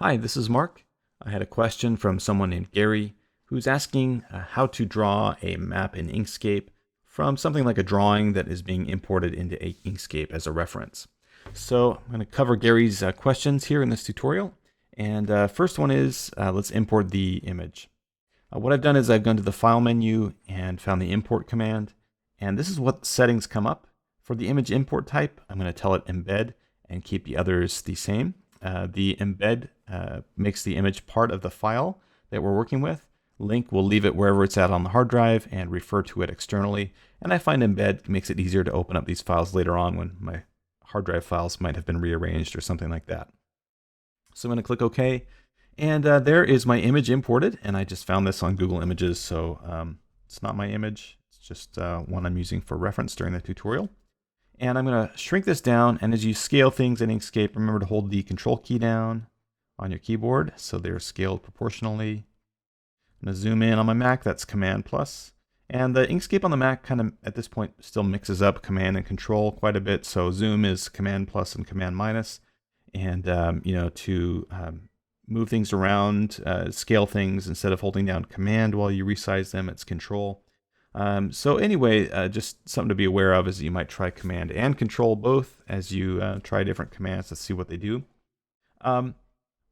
Hi, this is Mark. I had a question from someone named Gary who's asking how to draw a map in Inkscape from something like a drawing that is being imported into Inkscape as a reference. So I'm going to cover Gary's questions here in this tutorial. And first one is let's import the image. What I've done is I've gone to the File menu and found the Import command. And this is what settings come up. For the image import type, I'm going to tell it embed and keep the others the same. The embed makes the image part of the file that we're working with. Link will leave it wherever it's at on the hard drive and refer to it externally. And I find embed makes it easier to open up these files later on when my hard drive files might have been rearranged or something like that. So I'm going to click OK. And there is my image imported. And I just found this on Google Images. So it's not my image. It's just one I'm using for reference during the tutorial. And I'm going to shrink this down, and as you scale things in Inkscape, remember to hold the Control key down on your keyboard so they're scaled proportionally. I'm going to zoom in on my Mac, that's Command plus. And the Inkscape on the Mac kind of, at this point, still mixes up Command and Control quite a bit, so zoom is Command plus and Command minus. And, to move things around, scale things, instead of holding down Command while you resize them, it's Control. So anyway, just something to be aware of is you might try Command and Control both as you try different commands to see what they do.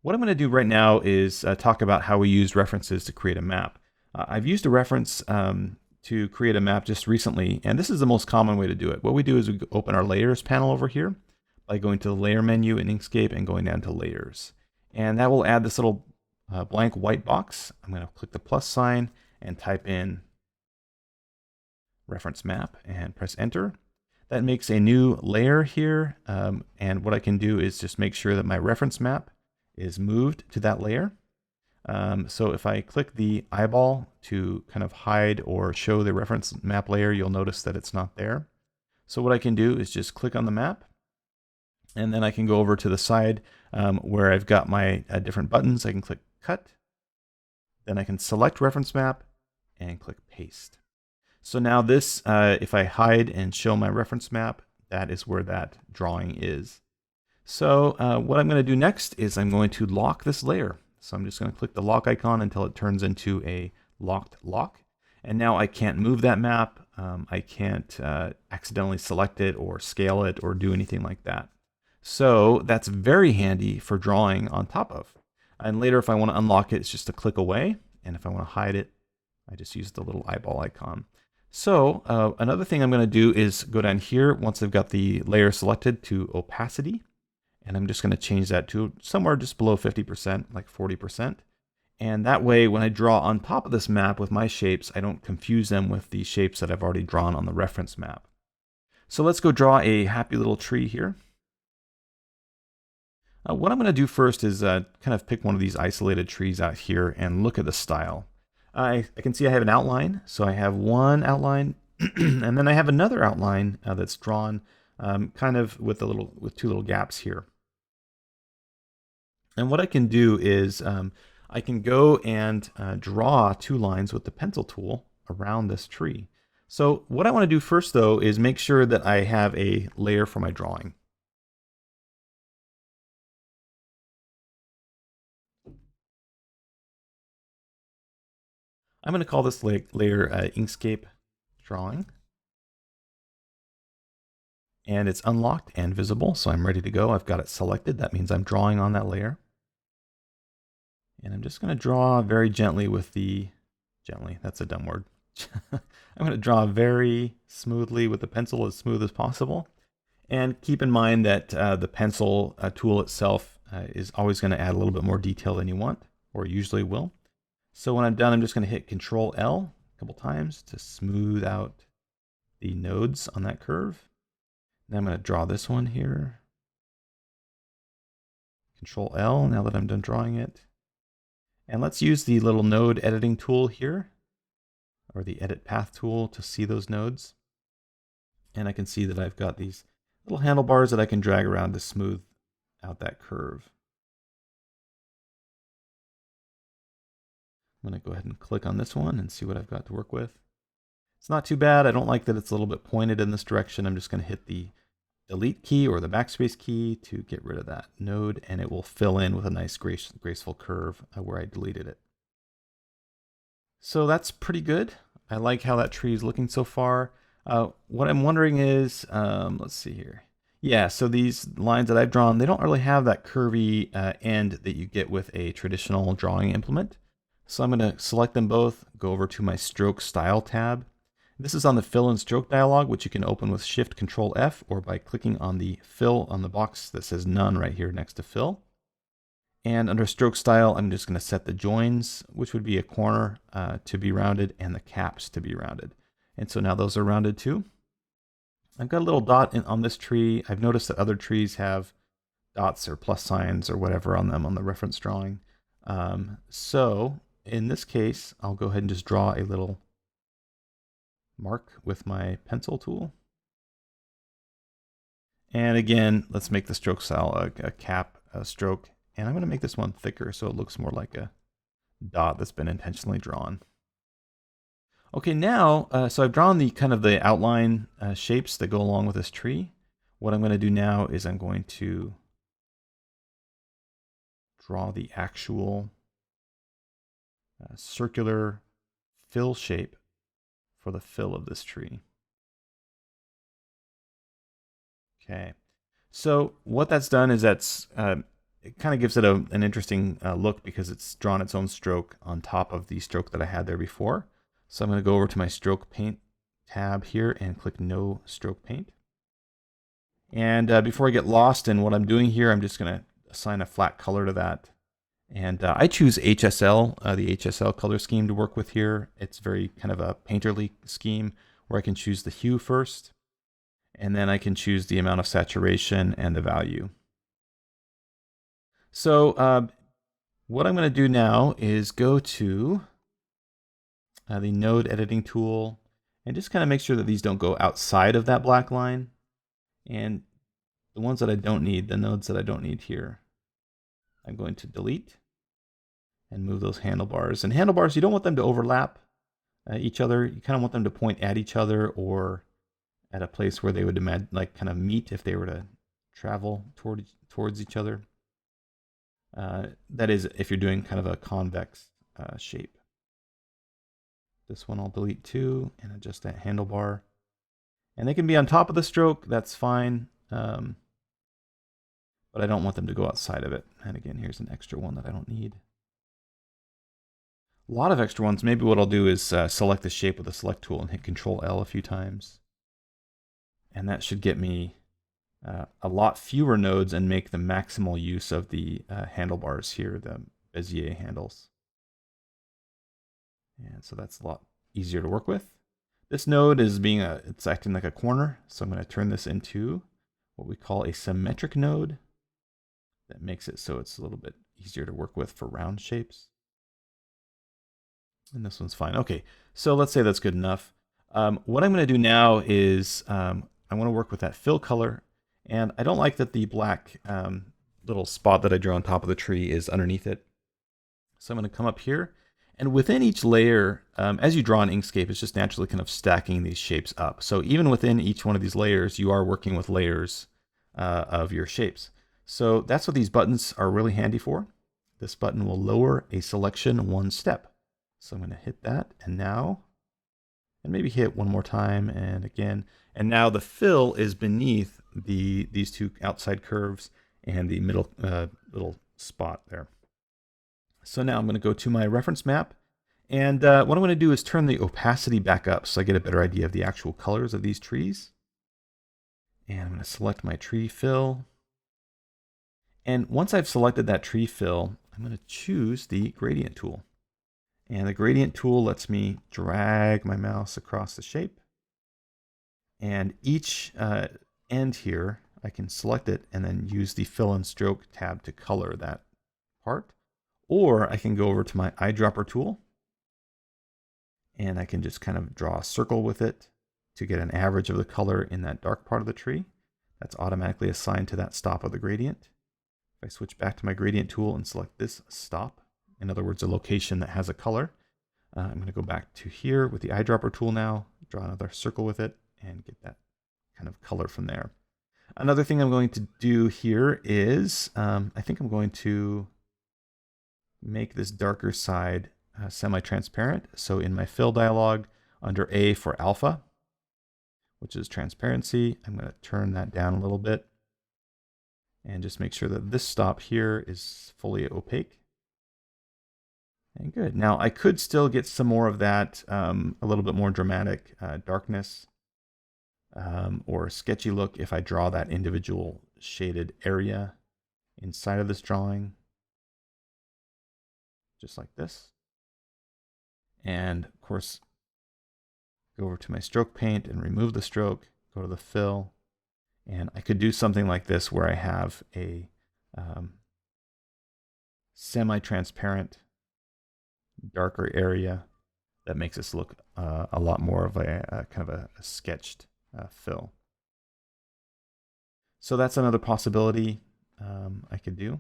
What I'm going to do right now is talk about how we use references to create a map. I've used a reference to create a map just recently, and this is the most common way to do it. What we do is we open our Layers panel over here by going to the Layer menu in Inkscape and going down to Layers. And that will add this little blank white box. I'm going to click the plus sign and type in reference map and press enter. That makes a new layer here, and what I can do is just make sure that my reference map is moved to that layer. So if I click the eyeball to kind of hide or show the reference map layer, you'll notice that it's not there. So what I can do is just click on the map, and then I can go over to the side where I've got my different buttons. I can click cut, then I can select reference map and click paste. So now this, if I hide and show my reference map, that is where that drawing is. So what I'm going to do next is I'm going to lock this layer. So I'm just going to click the lock icon until it turns into a locked lock. And now I can't move that map. I can't accidentally select it or scale it or do anything like that. So that's very handy for drawing on top of. And later if I want to unlock it, it's just a click away. And if I want to hide it, I just use the little eyeball icon. So another thing I'm going to do is go down here once I've got the layer selected to opacity. And I'm just going to change that to somewhere just below 50%, like 40%. And that way, when I draw on top of this map with my shapes, I don't confuse them with the shapes that I've already drawn on the reference map. So let's go draw a happy little tree here. What I'm going to do first is kind of pick one of these isolated trees out here and look at the style. I can see I have an outline, so I have one outline, and then I have another outline that's drawn kind of with two little gaps here. And what I can do is I can go and draw two lines with the pencil tool around this tree. So what I want to do first, though, is make sure that I have a layer for my drawing. I'm going to call this layer Inkscape drawing. And it's unlocked and visible, so I'm ready to go. I've got it selected. That means I'm drawing on that layer. And I'm just going to draw very gently with gently, that's a dumb word. I'm going to draw very smoothly with the pencil, as smooth as possible. And keep in mind that the pencil tool itself is always going to add a little bit more detail than you want, or usually will. So when I'm done, I'm just going to hit Control L a couple times to smooth out the nodes on that curve. Then I'm going to draw this one here. Control L now that I'm done drawing it. And let's use the little node editing tool here, or the edit path tool, to see those nodes. And I can see that I've got these little handlebars that I can drag around to smooth out that curve. I'm going to go ahead and click on this one and see what I've got to work with. It's not too bad. I don't like that it's a little bit pointed in this direction. I'm just going to hit the Delete key or the backspace key to get rid of that node, and it will fill in with a nice graceful curve where I deleted it. So that's pretty good. I like how that tree is looking so far. What I'm wondering is, let's see here. Yeah, so these lines that I've drawn, they don't really have that curvy end that you get with a traditional drawing implement. So I'm going to select them both, go over to my Stroke Style tab. This is on the Fill and Stroke dialog, which you can open with Shift Control F or by clicking on the Fill on the box that says None right here next to Fill. And under Stroke Style, I'm just going to set the joins, which would be a corner to be rounded and the caps to be rounded. And so now those are rounded too. I've got a little dot on this tree. I've noticed that other trees have dots or plus signs or whatever on them on the reference drawing. So in this case, I'll go ahead and just draw a little mark with my pencil tool. And again, let's make the stroke style a cap stroke. And I'm going to make this one thicker so it looks more like a dot that's been intentionally drawn. Okay, now, so I've drawn the kind of the outline shapes that go along with this tree. What I'm going to do now is I'm going to draw the actual circular fill shape for the fill of this tree. Okay, so what that's done is that's it kind of gives it an interesting look because it's drawn its own stroke on top of the stroke that I had there before. So I'm going to go over to my Stroke Paint tab here and click No Stroke Paint. And before I get lost in what I'm doing here, I'm just going to assign a flat color to that. And I choose HSL, the HSL color scheme to work with here. It's very kind of a painterly scheme where I can choose the hue first, and then I can choose the amount of saturation and the value. So what I'm going to do now is go to the node editing tool and just kind of make sure that these don't go outside of that black line. And the ones that I don't need, the nodes that I don't need here, I'm going to delete and move those handlebars. And handlebars, you don't want them to overlap each other. You kind of want them to point at each other or at a place where they would like kind of meet if they were to travel towards each other. That is if you're doing kind of a convex shape. This one I'll delete too and adjust that handlebar. And they can be on top of the stroke, that's fine. But I don't want them to go outside of it. And again, here's an extra one that I don't need. A lot of extra ones. Maybe what I'll do is select the shape with the select tool and hit Control L a few times. And that should get me a lot fewer nodes and make the maximal use of the handlebars here, the Bezier handles. And so that's a lot easier to work with. This node is it's acting like a corner, so I'm going to turn this into what we call a symmetric node. That makes it so it's a little bit easier to work with for round shapes. And this one's fine. Okay, so let's say that's good enough. What I'm going to do now is I want to work with that fill color, and I don't like that the black little spot that I drew on top of the tree is underneath it. So I'm going to come up here. And within each layer, as you draw in Inkscape, it's just naturally kind of stacking these shapes up. So even within each one of these layers, you are working with layers of your shapes. So that's what these buttons are really handy for. This button will lower a selection one step. So I'm going to hit that, and now, and maybe hit one more time, and again. And now the fill is beneath these two outside curves and the middle little spot there. So now I'm going to go to my reference map, and what I'm going to do is turn the opacity back up so I get a better idea of the actual colors of these trees. And I'm going to select my tree fill. And once I've selected that tree fill, I'm going to choose the gradient tool. And the gradient tool lets me drag my mouse across the shape. And each end here, I can select it and then use the fill and stroke tab to color that part. Or I can go over to my eyedropper tool and I can just kind of draw a circle with it to get an average of the color in that dark part of the tree. That's automatically assigned to that stop of the gradient. If I switch back to my gradient tool and select this stop, in other words, a location that has a color, I'm going to go back to here with the eyedropper tool now, draw another circle with it, and get that kind of color from there. Another thing I'm going to do here is, I think I'm going to make this darker side semi-transparent. So in my fill dialog, under A for alpha, which is transparency, I'm going to turn that down a little bit and just make sure that this stop here is fully opaque. And good. Now I could still get some more of that, a little bit more dramatic darkness or sketchy look if I draw that individual shaded area inside of this drawing, just like this. And of course, go over to my stroke paint and remove the stroke, go to the fill, and I could do something like this where I have a semi-transparent darker area that makes this look a lot more of a kind of a sketched fill. So that's another possibility I could do.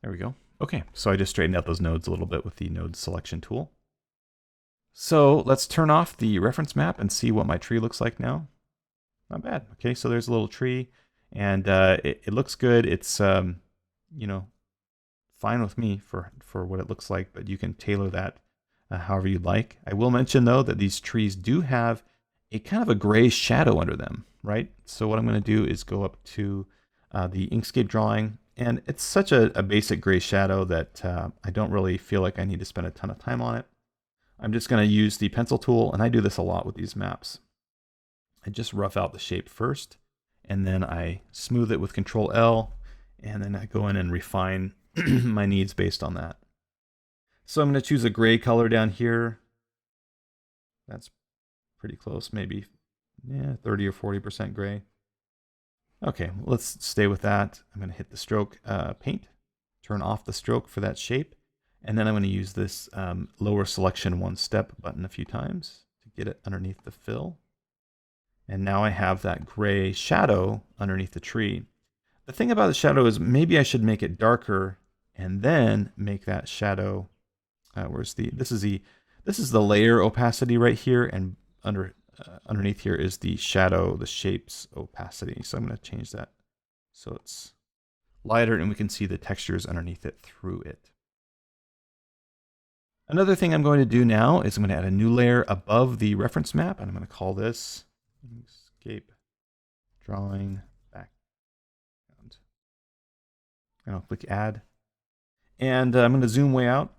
There we go. Okay, so I just straightened out those nodes a little bit with the node selection tool. So let's turn off the reference map and see what my tree looks like now. Not bad. Okay, so there's a little tree, and it looks good. It's you know, fine with me for what it looks like, but you can tailor that however you'd like. I will mention though that these trees do have a kind of a gray shadow under them, right? So what I'm going to do is go up to the Inkscape drawing, and it's such a basic gray shadow that I don't really feel like I need to spend a ton of time on it. I'm just going to use the pencil tool, and I do this a lot with these maps. I just rough out the shape first, and then I smooth it with Control L, and then I go in and refine my needs based on that. So I'm going to choose a gray color down here. That's pretty close, maybe 30 or 40% gray. Okay, let's stay with that. I'm going to hit the stroke paint, turn off the stroke for that shape, and then I'm going to use this lower selection one step button a few times to get it underneath the fill. And now I have that gray shadow underneath the tree. The thing about the shadow is maybe I should make it darker and then make that shadow, this is the layer opacity right here, and underneath here is the shadow, the shape's opacity. So I'm going to change that so it's lighter and we can see the textures underneath it through it. Another thing I'm going to do now is I'm going to add a new layer above the reference map, and I'm going to call this Inkscape Drawing Background. And I'll click Add. And I'm going to zoom way out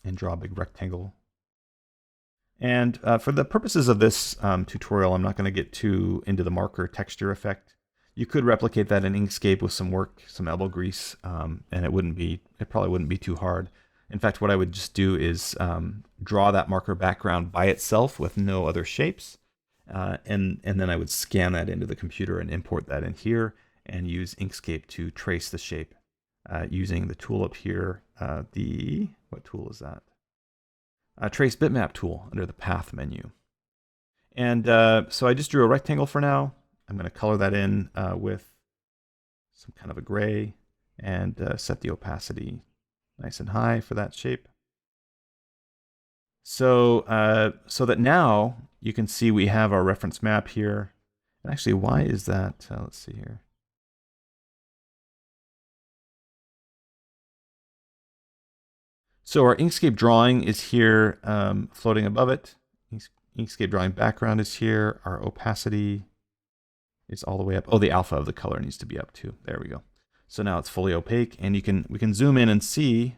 and draw a big rectangle. And for the purposes of this tutorial, I'm not going to get too into the marker texture effect. You could replicate that in Inkscape with some work, some elbow grease, and it probably wouldn't be too hard. In fact, what I would just do is draw that marker background by itself with no other shapes, and then I would scan that into the computer and import that in here and use Inkscape to trace the shape using the tool up here. What tool is that? Trace bitmap tool under the path menu. And so I just drew a rectangle for now. I'm going to color that in with some kind of a gray and set the opacity nice and high for that shape. So, so that now you can see we have our reference map here. And actually, why is that? Let's see here. So our Inkscape drawing is here floating above it. Inkscape drawing background is here. Our opacity is all the way up. Oh, the alpha of the color needs to be up too. There we go. So now it's fully opaque, and we can zoom in and see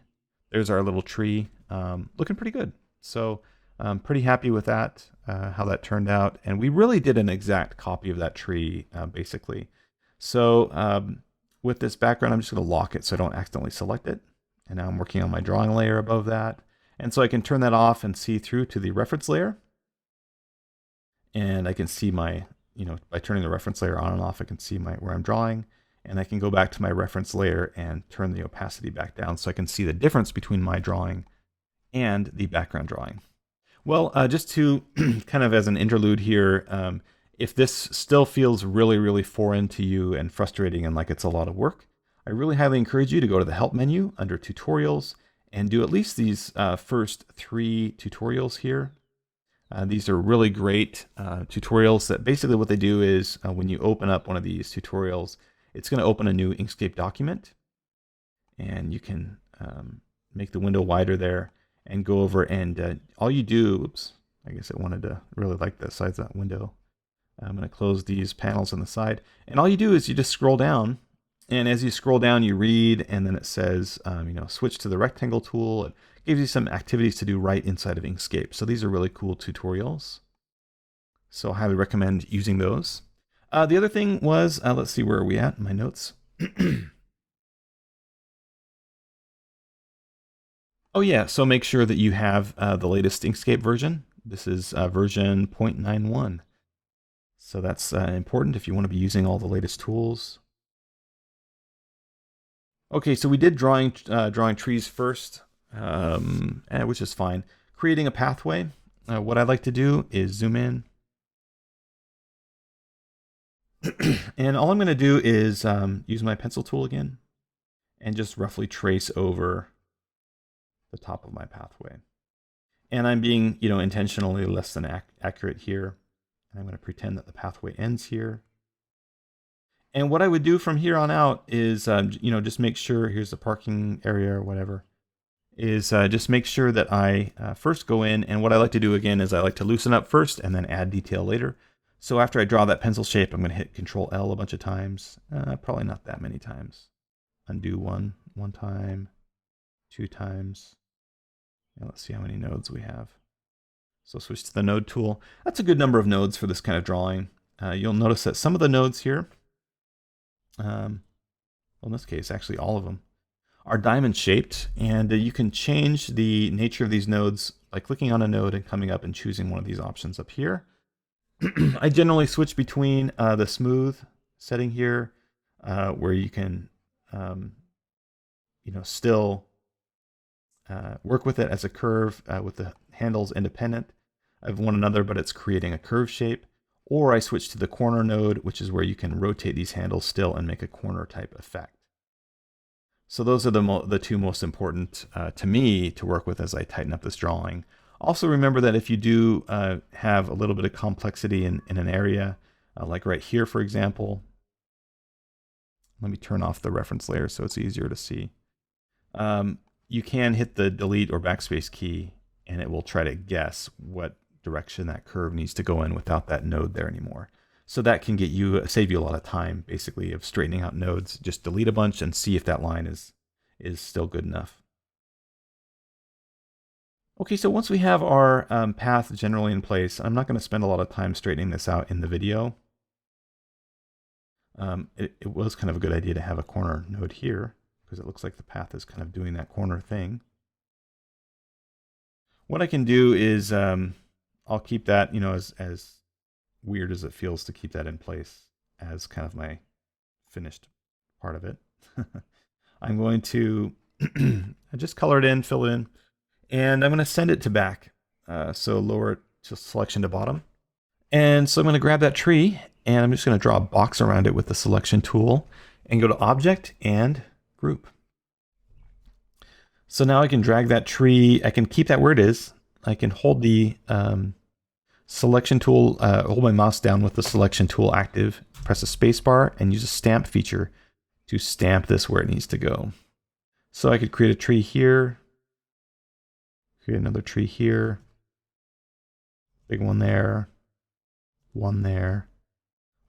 there's our little tree looking pretty good. So I'm pretty happy with that, how that turned out. And we really did an exact copy of that tree, basically. So with this background, I'm just going to lock it so I don't accidentally select it. And now I'm working on my drawing layer above that. And so I can turn that off and see through to the reference layer. And I can see my, by turning the reference layer on and off, I can see where I'm drawing. And I can go back to my reference layer and turn the opacity back down so I can see the difference between my drawing and the background drawing. Well, just to kind of as an interlude here, if this still feels really, really foreign to you and frustrating and like it's a lot of work, I really highly encourage you to go to the Help menu under Tutorials and do at least these first 3 tutorials here. These are really great tutorials that basically what they do is when you open up one of these tutorials, it's going to open a new Inkscape document, and you can make the window wider there and go over and all you do, oops, I guess I wanted to really like the size of that window. I'm going to close these panels on the side, and all you do is you just scroll down, and as you scroll down you read, and then it says switch to the rectangle tool. It gives you some activities to do right inside of Inkscape. So these are really cool tutorials, so I highly recommend using those. The other thing was, let's see, where are we at in my notes? Oh yeah, so make sure that you have the latest Inkscape version. This is version 0.91. So that's important if you want to be using all the latest tools. Okay, so we did drawing trees first, which is fine. Creating a pathway. What I'd like to do is zoom in. And all I'm going to do is use my pencil tool again and just roughly trace over the top of my pathway. And I'm being, intentionally less than accurate here. I'm going to pretend that the pathway ends here. And what I would do from here on out is, just make sure, here's the parking area or whatever, is just make sure that I first go in, and what I like to do again is I like to loosen up first and then add detail later. So after I draw that pencil shape, I'm going to hit Control L a bunch of times, probably not that many times. Undo one time, 2 times. And let's see how many nodes we have. So switch to the node tool. That's a good number of nodes for this kind of drawing. You'll notice that some of the nodes here, well, in this case, actually all of them, are diamond shaped, and you can change the nature of these nodes by clicking on a node and coming up and choosing one of these options up here. I generally switch between the smooth setting here, where you can, still work with it as a curve with the handles independent of one another, but it's creating a curve shape. Or I switch to the corner node, which is where you can rotate these handles still and make a corner type effect. So those are the two most important to me to work with as I tighten up this drawing. Also remember that if you do have a little bit of complexity in an area, like right here, for example, let me turn off the reference layer so it's easier to see. You can hit the delete or backspace key, and it will try to guess what direction that curve needs to go in without that node there anymore. So that can save you a lot of time, basically, of straightening out nodes. Just delete a bunch and see if that line is still good enough. Okay, so once we have our path generally in place, I'm not going to spend a lot of time straightening this out in the video. It was kind of a good idea to have a corner node here, because it looks like the path is kind of doing that corner thing. What I can do is I'll keep that, as weird as it feels to keep that in place as kind of my finished part of it. I'm going to just color it in, fill it in, and I'm going to send it to back. So lower it to selection to bottom. And so I'm going to grab that tree, and I'm just going to draw a box around it with the selection tool and go to Object and Group. So now I can drag that tree. I can keep that where it is. I can hold the selection tool, hold my mouse down with the selection tool active, press the space bar, and use a stamp feature to stamp this where it needs to go. So I could create a tree here, create another tree here, big one there, one there,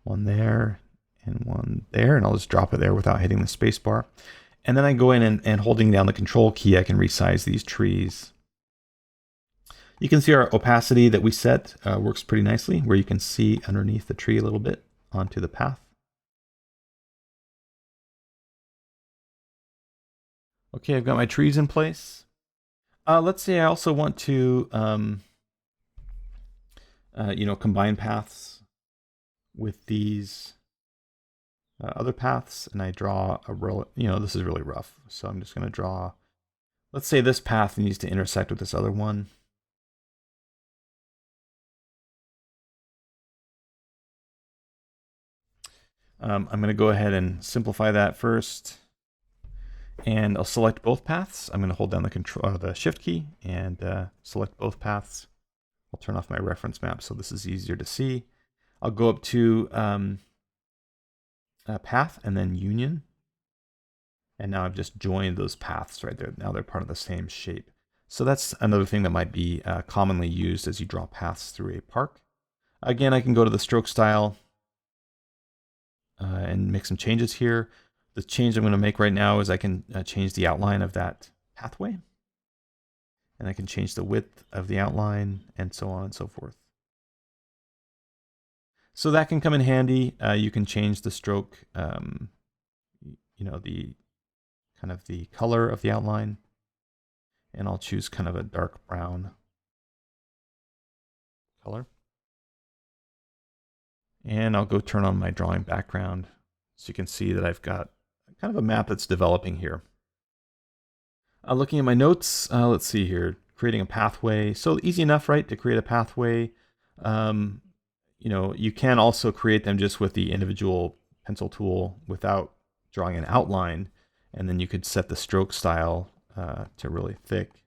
one there, and one there, and I'll just drop it there without hitting the space bar. And then I go in and holding down the control key, I can resize these trees. You can see our opacity that we set works pretty nicely, where you can see underneath the tree a little bit onto the path. Okay, I've got my trees in place. Let's say I also want to, combine paths with these other paths, and I draw a real, this is really rough. So I'm just going to draw, let's say this path needs to intersect with this other one. I'm going to go ahead and simplify that first, and I'll select both paths. I'm going to hold down the Shift key and select both paths. I'll turn off my reference map so this is easier to see. I'll go up to path and then union. And now I've just joined those paths right there. Now they're part of the same shape. So that's another thing that might be commonly used as you draw paths through a park. Again, I can go to the stroke style and make some changes here. The change I'm going to make right now is I can change the outline of that pathway. And I can change the width of the outline and so on and so forth. So that can come in handy. You can change the stroke, the kind of the color of the outline. And I'll choose kind of a dark brown color. And I'll go turn on my drawing background so you can see that I've got kind of a map that's developing here. Looking at my notes, let's see here, creating a pathway. So easy enough, right, to create a pathway. You can also create them just with the individual pencil tool without drawing an outline. And then you could set the stroke style to really thick.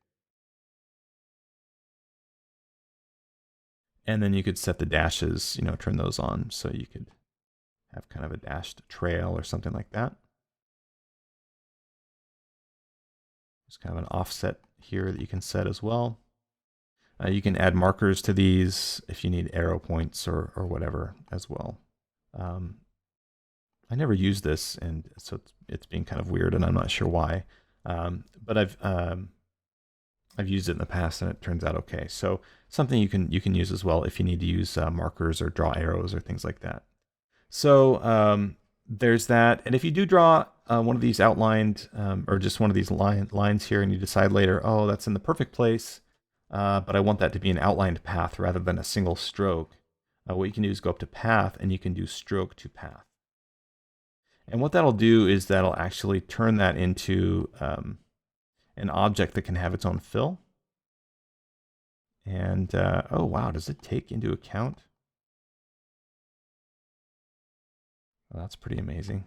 And then you could set the dashes, turn those on so you could have kind of a dashed trail or something like that. There's kind of an offset here that you can set as well. You can add markers to these if you need arrow points or whatever as well. I never used this, and so it's being kind of weird, and I'm not sure why. But I've used it in the past, and it turns out okay. So something you can use as well if you need to use markers or draw arrows or things like that. So there's that. And if you do draw one of these outlined or just one of these lines here, and you decide later, oh, that's in the perfect place, but I want that to be an outlined path rather than a single stroke, what you can do is go up to path and you can do stroke to path. And what that'll do is that'll actually turn that into an object that can have its own fill. And oh wow, does it take into account? Well, that's pretty amazing.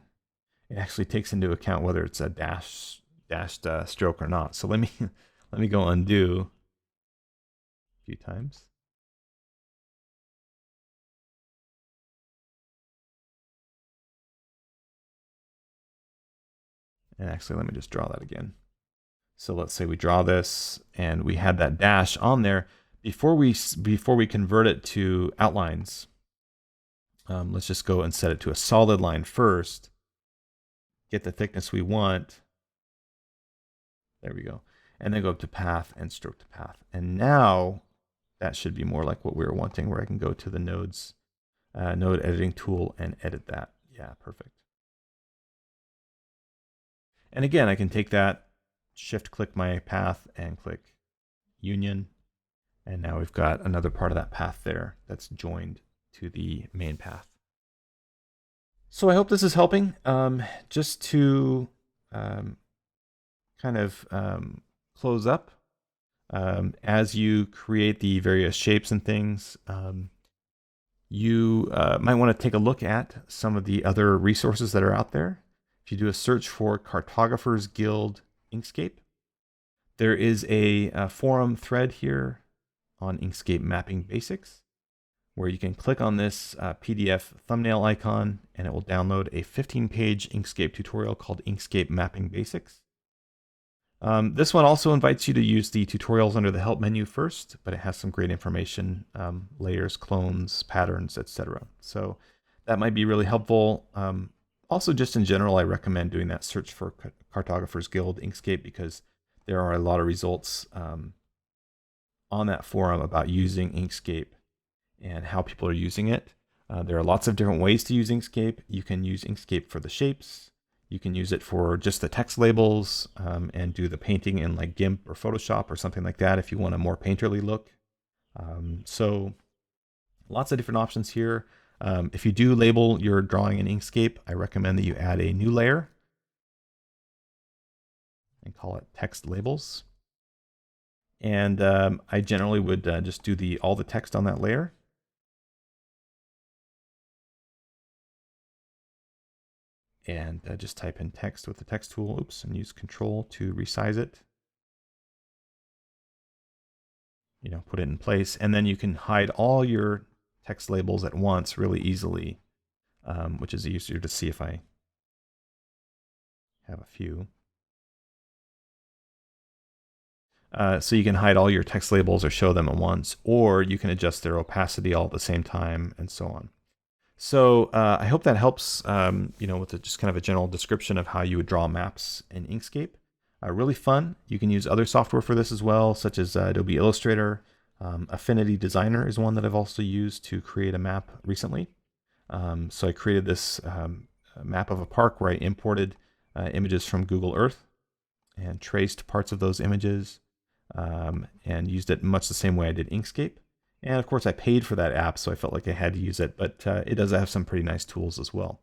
It actually takes into account whether it's a dashed stroke or not. So let me go undo a few times. And actually, let me just draw that again. So let's say we draw this and we had that dash on there. Before we convert it to outlines, let's just go and set it to a solid line first. Get the thickness we want. There we go. And then go up to path and stroke to path. And now that should be more like what we were wanting, where I can go to the node editing tool and edit that. Yeah, perfect. And again, I can take that, shift click my path and click union. And now we've got another part of that path there that's joined to the main path. So I hope this is helping. Just to kind of close up, as you create the various shapes and things, you might want to take a look at some of the other resources that are out there. If you do a search for Cartographers Guild Inkscape, there is a forum thread here on Inkscape Mapping Basics, where you can click on this PDF thumbnail icon and it will download a 15-page Inkscape tutorial called Inkscape Mapping Basics. This one also invites you to use the tutorials under the help menu first, but it has some great information, layers, clones, patterns, etc. So that might be really helpful. Also, just in general, I recommend doing that search for Cartographers Guild Inkscape because there are a lot of results on that forum about using Inkscape and how people are using it. There are lots of different ways to use Inkscape. You can use Inkscape for the shapes. You can use it for just the text labels and do the painting in like GIMP or Photoshop or something like that if you want a more painterly look. So lots of different options here. If you do label your drawing in Inkscape, I recommend that you add a new layer and call it text labels. And I generally would just do all the text on that layer. And just type in text with the text tool, and use Control to resize it. put it in place. And then you can hide all your text labels at once really easily, which is easier to see if I have a few. So you can hide all your text labels or show them at once, or you can adjust their opacity all at the same time, and so on. So I hope that helps, with just kind of a general description of how you would draw maps in Inkscape. Really fun. You can use other software for this as well, such as Adobe Illustrator. Affinity Designer is one that I've also used to create a map recently. So I created this map of a park where I imported images from Google Earth and traced parts of those images, and used it much the same way I did Inkscape. And of course I paid for that app, so I felt like I had to use it, but it does have some pretty nice tools as well.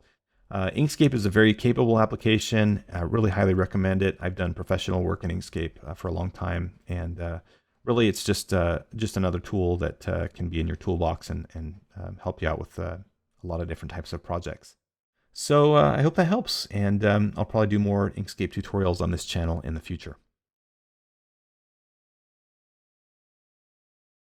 Inkscape is a very capable application. I really highly recommend it. I've done professional work in Inkscape for a long time, and really it's just another tool that can be in your toolbox and help you out with a lot of different types of projects. So I hope that helps, and I'll probably do more Inkscape tutorials on this channel in the future.